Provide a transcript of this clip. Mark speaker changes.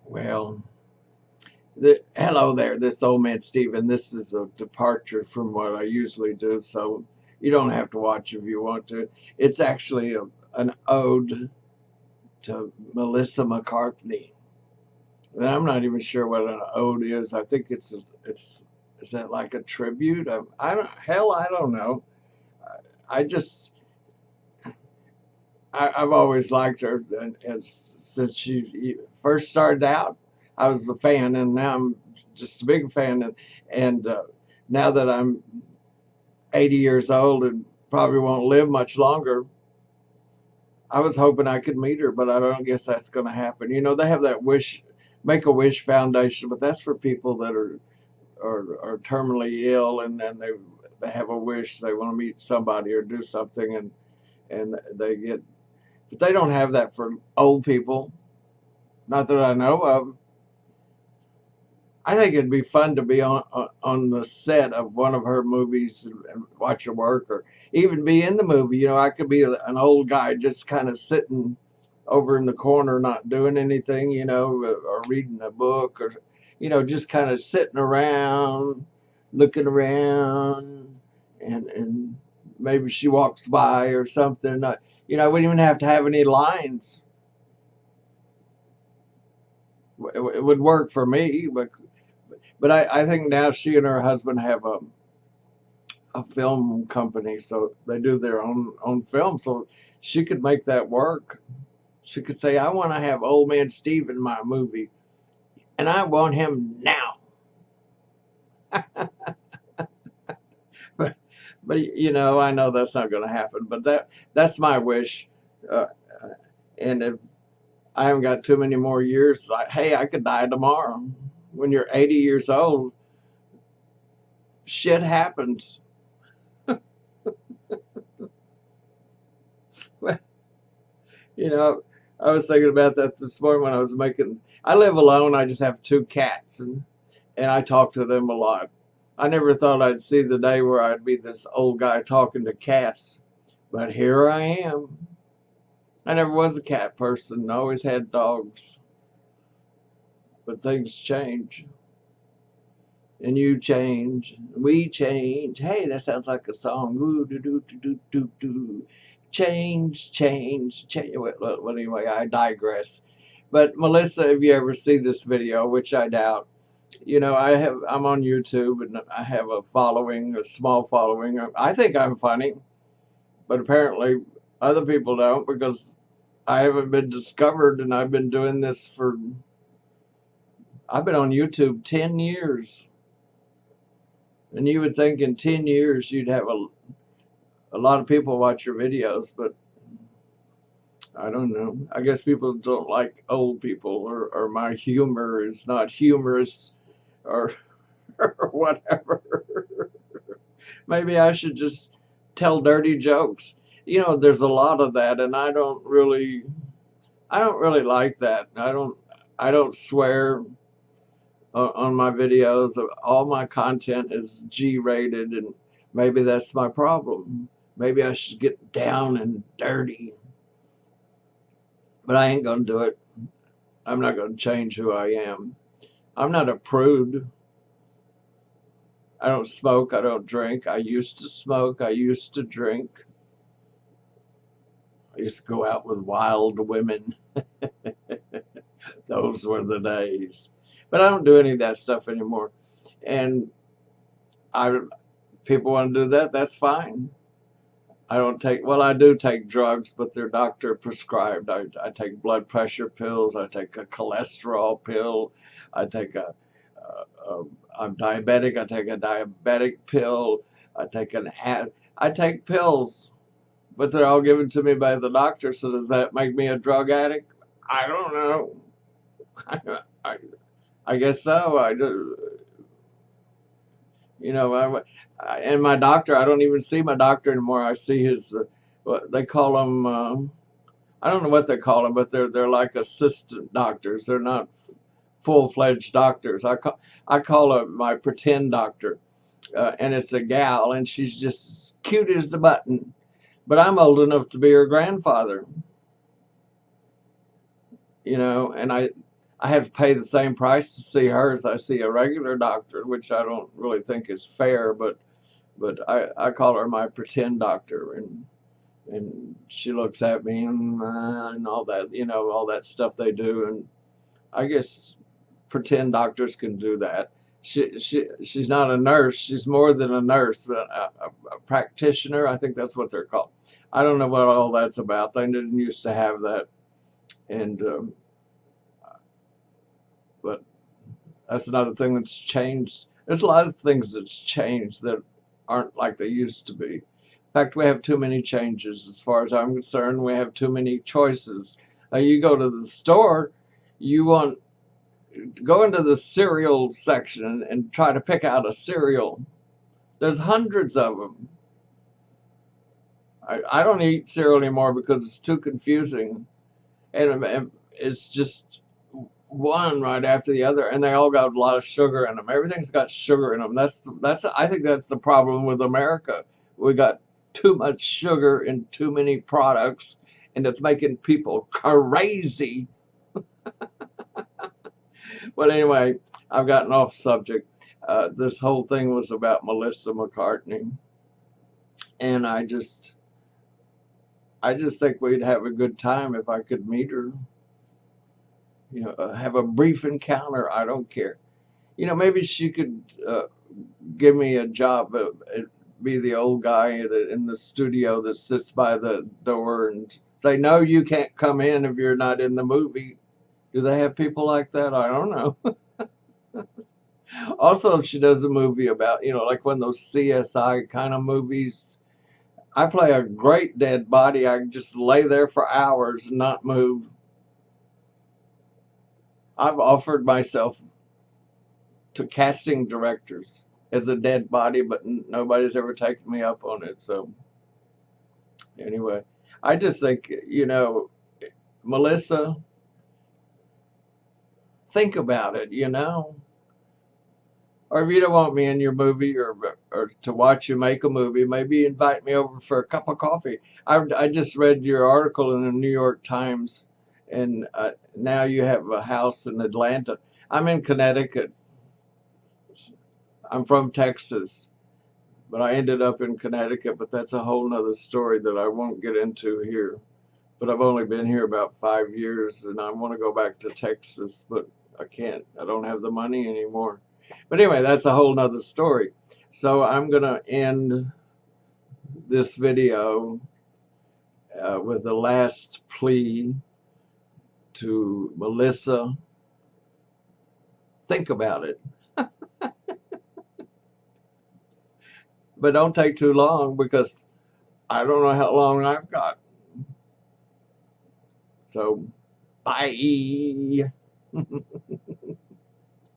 Speaker 1: Well, hello there, this old man Steven. This is a departure from what I usually do, so you don't have to watch if you want to. It's actually an ode to Melissa McCarthy. And I'm not even sure what an ode is. I think it's is that like a tribute? I don't know. I just I've always liked her, and since she first started out, I was a fan, and now I'm just a big fan. And now that I'm 80 years old and probably won't live much longer, I was hoping I could meet her, but I don't guess that's going to happen. You know, they have that Make a Wish Foundation, but that's for people that are terminally ill, and then they have a wish, they want to meet somebody or do something, and they get. But they don't have that for old people, not that I know of. I think it'd be fun to be on the set of one of her movies and watch her work, or even be in the movie. You know, I could be an old guy just kind of sitting over in the corner, not doing anything. You know, or reading a book, or just kind of sitting around, looking around, and maybe she walks by or something. I wouldn't even have to have any lines. It would work for me, but I think now she and her husband have a film company, so they do their own film. So she could make that work. She could say, "I want to have Old Man Steve in my movie, and I want him now." but I know that's not going to happen. But that's my wish. Uh, and if I haven't got too many more years, hey, I could die tomorrow. When you're 80 years old, shit happens. You know, I was thinking about that this morning when I was making. I live alone. I just have two cats, and I talk to them a lot. I never thought I'd see the day where I'd be this old guy talking to cats, but here I am. I never was a cat person. I always had dogs, but things change, and you change. We change. Hey, that sounds like a song. Ooh, do do do do do do. Change, change, change. Well, anyway, I digress. But Melissa, if you ever see this video, which I doubt, I'm on YouTube and I have a following, a small following. I think I'm funny, but apparently other people don't, because I haven't been discovered, and I've been doing this I've been on YouTube 10 years. And you would think in 10 years you'd have a lot of people watch your videos, but I don't know. I guess people don't like old people, or my humor is not humorous, or, or whatever. Maybe I should just tell dirty jokes. There's a lot of that, and I don't really like that. I don't swear on my videos. All my content is G-rated, and maybe that's my problem. Maybe I should get down and dirty, but I ain't gonna do it. I'm not gonna change who I am. I'm not a prude. I don't smoke. I don't drink. I used to smoke. I used to drink. I used to go out with wild women. Those were the days. But I don't do any of that stuff anymore. And I people want to do that, that's fine. I do take drugs, but they're doctor prescribed. I take blood pressure pills. I take a cholesterol pill. I take I'm diabetic. I take a diabetic pill. I take pills, but they're all given to me by the doctor. So does that make me a drug addict? I don't know. I, I guess so. I do. And my doctor, I don't even see my doctor anymore. I see his, what they call them. I don't know what they call them, but they're like assistant doctors. They're not full-fledged doctors. I call her my pretend doctor, and it's a gal, and she's just cute as the button. But I'm old enough to be her grandfather. And I have to pay the same price to see her as I see a regular doctor, which I don't really think is fair, but I call her my pretend doctor, and she looks at me and all that, you know, all that stuff they do, and I guess pretend doctors can do that. She's not a nurse. She's more than a nurse, but a practitioner. I think that's what they're called. I don't know what all that's about. They didn't used to have that, and but that's another thing that's changed. There's a lot of things that's changed that aren't like they used to be. In fact, we have too many changes as far as I'm concerned. We have too many choices. You go to the store, you want go into the cereal section and try to pick out a cereal. There's hundreds of them. I don't eat cereal anymore because it's too confusing, and it's just one right after the other, and they all got a lot of sugar in them. Everything's got sugar in them. That's I think that's the problem with America. We got too much sugar in too many products, and it's making people crazy. But anyway, I've gotten off subject. This whole thing was about Melissa McCarthy, and I just think we'd have a good time if I could meet her. You know, have a brief encounter. I don't care. You know, maybe she could give me a job, be the old guy that in the studio that sits by the door and say, "No, you can't come in if you're not in the movie." Do they have people like that? I don't know. Also, if she does a movie about, you know, like one of those CSI kind of movies, I play a great dead body. I can just lay there for hours and not move. I've offered myself to casting directors as a dead body, but nobody's ever taken me up on it. So anyway, I just think, you know, Melissa, think about it, you know. Or if you don't want me in your movie, or to watch you make a movie, maybe invite me over for a cup of coffee. I just read your article in the New York Times, and now you have a house in Atlanta. I'm in Connecticut. I'm from Texas, but I ended up in Connecticut. But that's a whole nother story that I won't get into here. But I've only been here about 5 years, and I want to go back to Texas, but I can't. I don't have the money anymore. But anyway, that's a whole nother story. So I'm going to end this video with the last plea to Melissa. Think about it. But don't take too long, because I don't know how long I've got. So, bye.